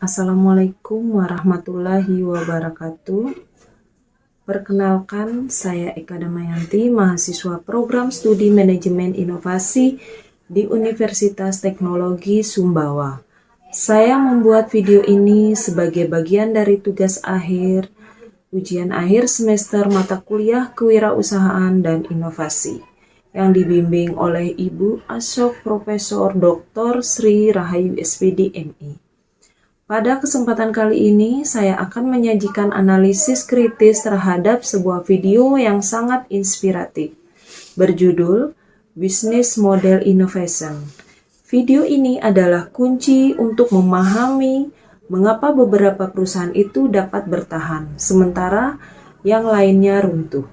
Assalamualaikum warahmatullahi wabarakatuh. Perkenalkan, saya Eka Damayanti, mahasiswa program studi manajemen inovasi di Universitas Teknologi Sumbawa. Saya membuat video ini sebagai bagian dari tugas akhir ujian akhir semester mata kuliah kewirausahaan dan inovasi yang dibimbing oleh Ibu Asyok Profesor Dr. Sri Rahayu SPD MI. Pada kesempatan kali ini, saya akan menyajikan analisis kritis terhadap sebuah video yang sangat inspiratif, berjudul Business Model Innovation. Video ini adalah kunci untuk memahami mengapa beberapa perusahaan itu dapat bertahan, sementara yang lainnya runtuh.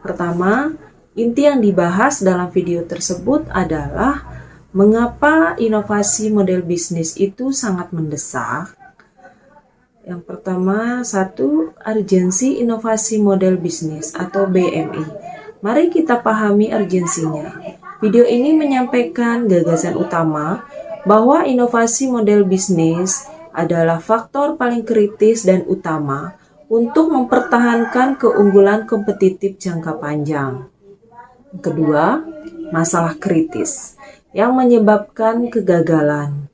Pertama, inti yang dibahas dalam video tersebut adalah mengapa inovasi model bisnis itu sangat mendesak. Yang pertama, urgensi inovasi model bisnis atau BMI. Mari kita pahami urgensinya. Video ini menyampaikan gagasan utama bahwa inovasi model bisnis adalah faktor paling kritis dan utama untuk mempertahankan keunggulan kompetitif jangka panjang. Kedua, masalah kritis yang menyebabkan kegagalan.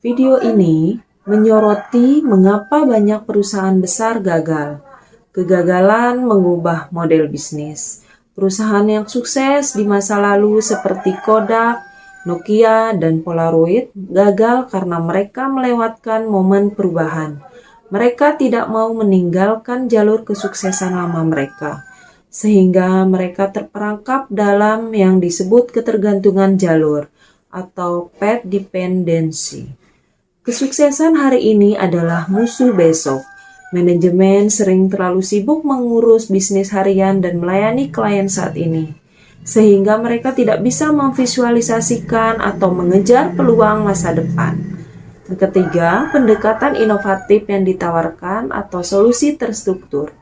Video ini menyoroti mengapa banyak perusahaan besar gagal. Kegagalan mengubah model bisnis. Perusahaan yang sukses di masa lalu seperti Kodak, Nokia, dan Polaroid gagal karena mereka melewatkan momen perubahan. Mereka tidak mau meninggalkan jalur kesuksesan lama mereka, sehingga mereka terperangkap dalam yang disebut ketergantungan jalur atau path dependency. Kesuksesan hari ini adalah musuh besok. Manajemen sering terlalu sibuk mengurus bisnis harian dan melayani klien saat ini, sehingga mereka tidak bisa memvisualisasikan atau mengejar peluang masa depan. Yang ketiga, pendekatan inovatif yang ditawarkan atau solusi terstruktur.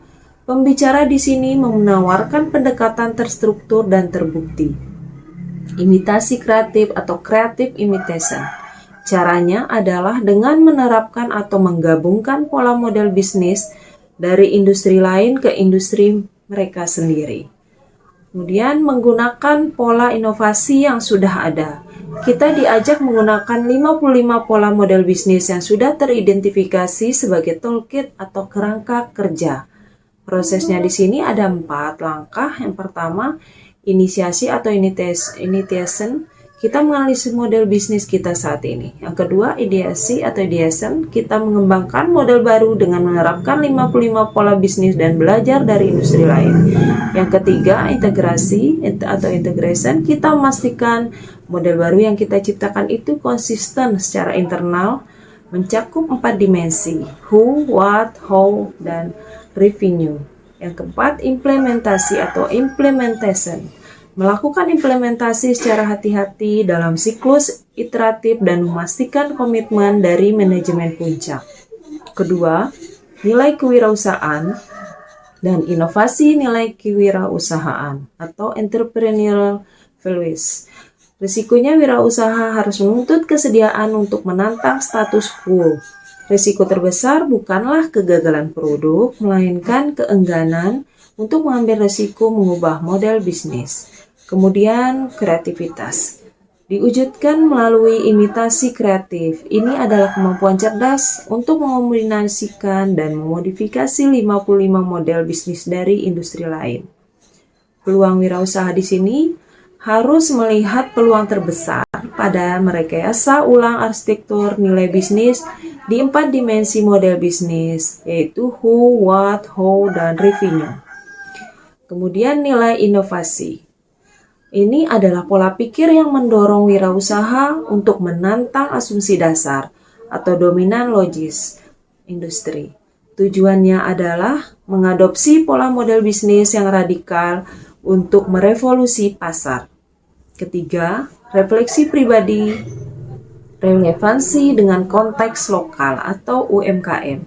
Pembicara di sini menawarkan pendekatan terstruktur dan terbukti. Imitasi kreatif atau creative imitation. Caranya adalah dengan menerapkan atau menggabungkan pola model bisnis dari industri lain ke industri mereka sendiri. Kemudian menggunakan pola inovasi yang sudah ada. Kita diajak menggunakan 55 pola model bisnis yang sudah teridentifikasi sebagai toolkit atau kerangka kerja. Prosesnya di sini ada 4 langkah. Yang pertama, inisiasi atau initiation, kita menganalisis model bisnis kita saat ini. Yang kedua, ideasi atau ideation, kita mengembangkan model baru dengan menerapkan 55 pola bisnis dan belajar dari industri lain. Yang ketiga, integrasi atau integration, kita memastikan model baru yang kita ciptakan itu konsisten secara internal, mencakup 4 dimensi, who, what, how, dan revenue. Yang keempat, implementasi atau implementation. Melakukan implementasi secara hati-hati dalam siklus iteratif dan memastikan komitmen dari manajemen puncak. Kedua, nilai kewirausahaan dan inovasi nilai kewirausahaan atau entrepreneurial values. Risikonya wirausaha harus menuntut kesediaan untuk menantang status quo. Risiko terbesar bukanlah kegagalan produk, melainkan keengganan untuk mengambil risiko mengubah model bisnis. Kemudian, kreativitas diwujudkan melalui imitasi kreatif. Ini adalah kemampuan cerdas untuk mengombinasikan dan memodifikasi 55 model bisnis dari industri lain. Peluang wirausaha di sini harus melihat peluang terbesar pada merekayasa ulang arsitektur nilai bisnis di 4 dimensi model bisnis, yaitu who, what, how, dan revenue. Kemudian nilai inovasi. Ini adalah pola pikir yang mendorong wirausaha untuk menantang asumsi dasar atau dominan logis industri. Tujuannya adalah mengadopsi pola model bisnis yang radikal untuk merevolusi pasar. Ketiga, refleksi pribadi, relevansi dengan konteks lokal atau UMKM.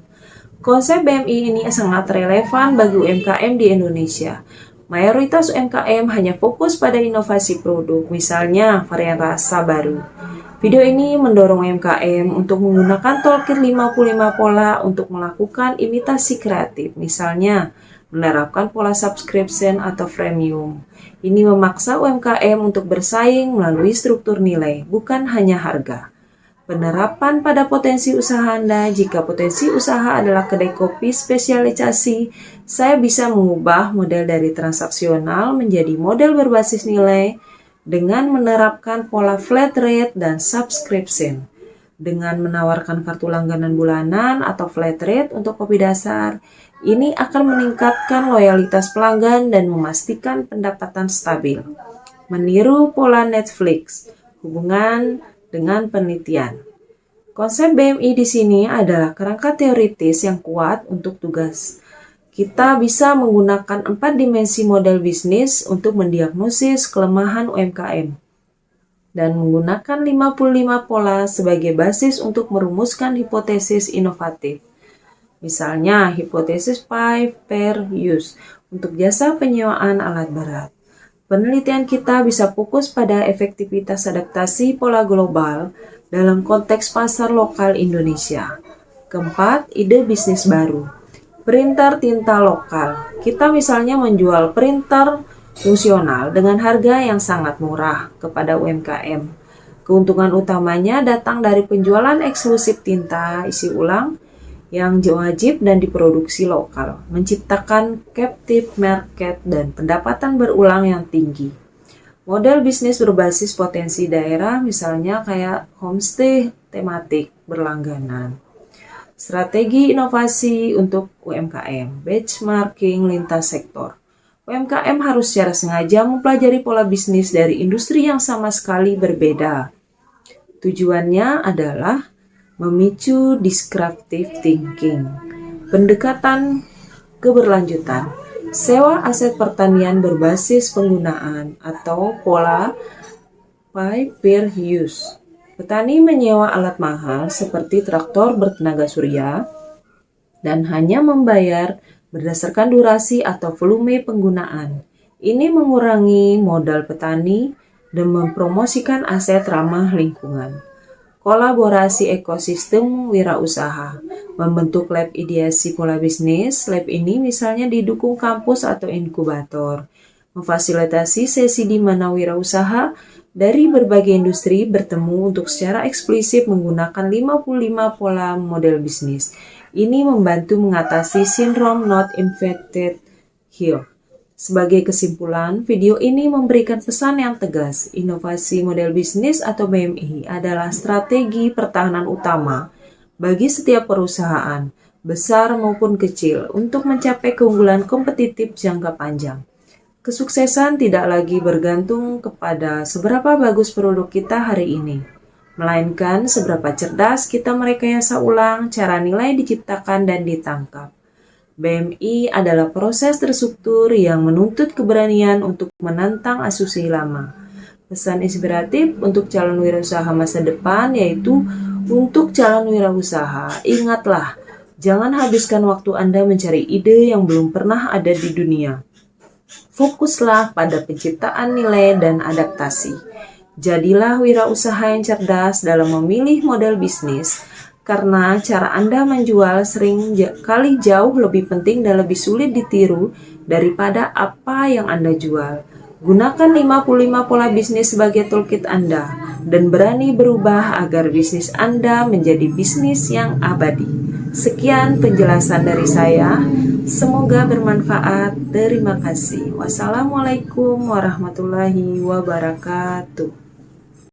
Konsep BMI ini sangat relevan bagi UMKM di Indonesia. Mayoritas UMKM hanya fokus pada inovasi produk, misalnya varian rasa baru. Video ini mendorong UMKM untuk menggunakan toolkit 55 pola untuk melakukan imitasi kreatif, misalnya menerapkan pola subscription atau freemium. Ini memaksa UMKM untuk bersaing melalui struktur nilai, bukan hanya harga. Penerapan pada potensi usaha Anda. Jika potensi usaha adalah kedai kopi spesialisasi, saya bisa mengubah model dari transaksional menjadi model berbasis nilai dengan menerapkan pola flat rate dan subscription. Dengan menawarkan kartu langganan bulanan atau flat rate untuk kopi dasar, ini akan meningkatkan loyalitas pelanggan dan memastikan pendapatan stabil. Meniru pola Netflix, hubungan dengan penelitian. Konsep BMI di sini adalah kerangka teoritis yang kuat untuk tugas. Kita bisa menggunakan 4 dimensi model bisnis untuk mendiagnosis kelemahan UMKM dan menggunakan 55 pola sebagai basis untuk merumuskan hipotesis inovatif. Misalnya, hipotesis pay per use untuk jasa penyewaan alat berat. Penelitian kita bisa fokus pada efektivitas adaptasi pola global dalam konteks pasar lokal Indonesia. Keempat, ide bisnis baru. Printer tinta lokal. Kita misalnya menjual printer fungsional dengan harga yang sangat murah kepada UMKM. Keuntungan utamanya datang dari penjualan eksklusif tinta isi ulang yang wajib dan diproduksi lokal, menciptakan captive market dan pendapatan berulang yang tinggi. Model bisnis berbasis potensi daerah misalnya kayak homestay tematik berlangganan. Strategi inovasi untuk UMKM, benchmarking lintas sektor. UMKM harus secara sengaja mempelajari pola bisnis dari industri yang sama sekali berbeda. Tujuannya adalah memicu disruptive thinking, pendekatan keberlanjutan, sewa aset pertanian berbasis penggunaan atau pola pay per use. Petani menyewa alat mahal seperti traktor bertenaga surya dan hanya membayar berdasarkan durasi atau volume penggunaan. Ini mengurangi modal petani dan mempromosikan aset ramah lingkungan. Kolaborasi ekosistem wirausaha, membentuk lab ideasi pola bisnis. Lab ini misalnya didukung kampus atau inkubator, memfasilitasi sesi di mana wirausaha dari berbagai industri bertemu untuk secara eksplisit menggunakan 55 pola model bisnis. Ini membantu mengatasi sindrom not invented here. Sebagai kesimpulan, video ini memberikan pesan yang tegas. Inovasi model bisnis atau BMI adalah strategi pertahanan utama bagi setiap perusahaan, besar maupun kecil, untuk mencapai keunggulan kompetitif jangka panjang. Kesuksesan tidak lagi bergantung kepada seberapa bagus produk kita hari ini, melainkan seberapa cerdas kita merekayasa ulang cara nilai diciptakan dan ditangkap. BMI adalah proses terstruktur yang menuntut keberanian untuk menantang asumsi lama. Pesan inspiratif untuk calon wirausaha masa depan yaitu untuk calon wirausaha, ingatlah, jangan habiskan waktu Anda mencari ide yang belum pernah ada di dunia. Fokuslah pada penciptaan nilai dan adaptasi. Jadilah wirausaha yang cerdas dalam memilih model bisnis, karena cara Anda menjual sering kali jauh lebih penting dan lebih sulit ditiru daripada apa yang Anda jual. Gunakan 55 pola bisnis sebagai toolkit Anda dan berani berubah agar bisnis Anda menjadi bisnis yang abadi. Sekian penjelasan dari saya. Semoga bermanfaat. Terima kasih. Wassalamualaikum warahmatullahi wabarakatuh.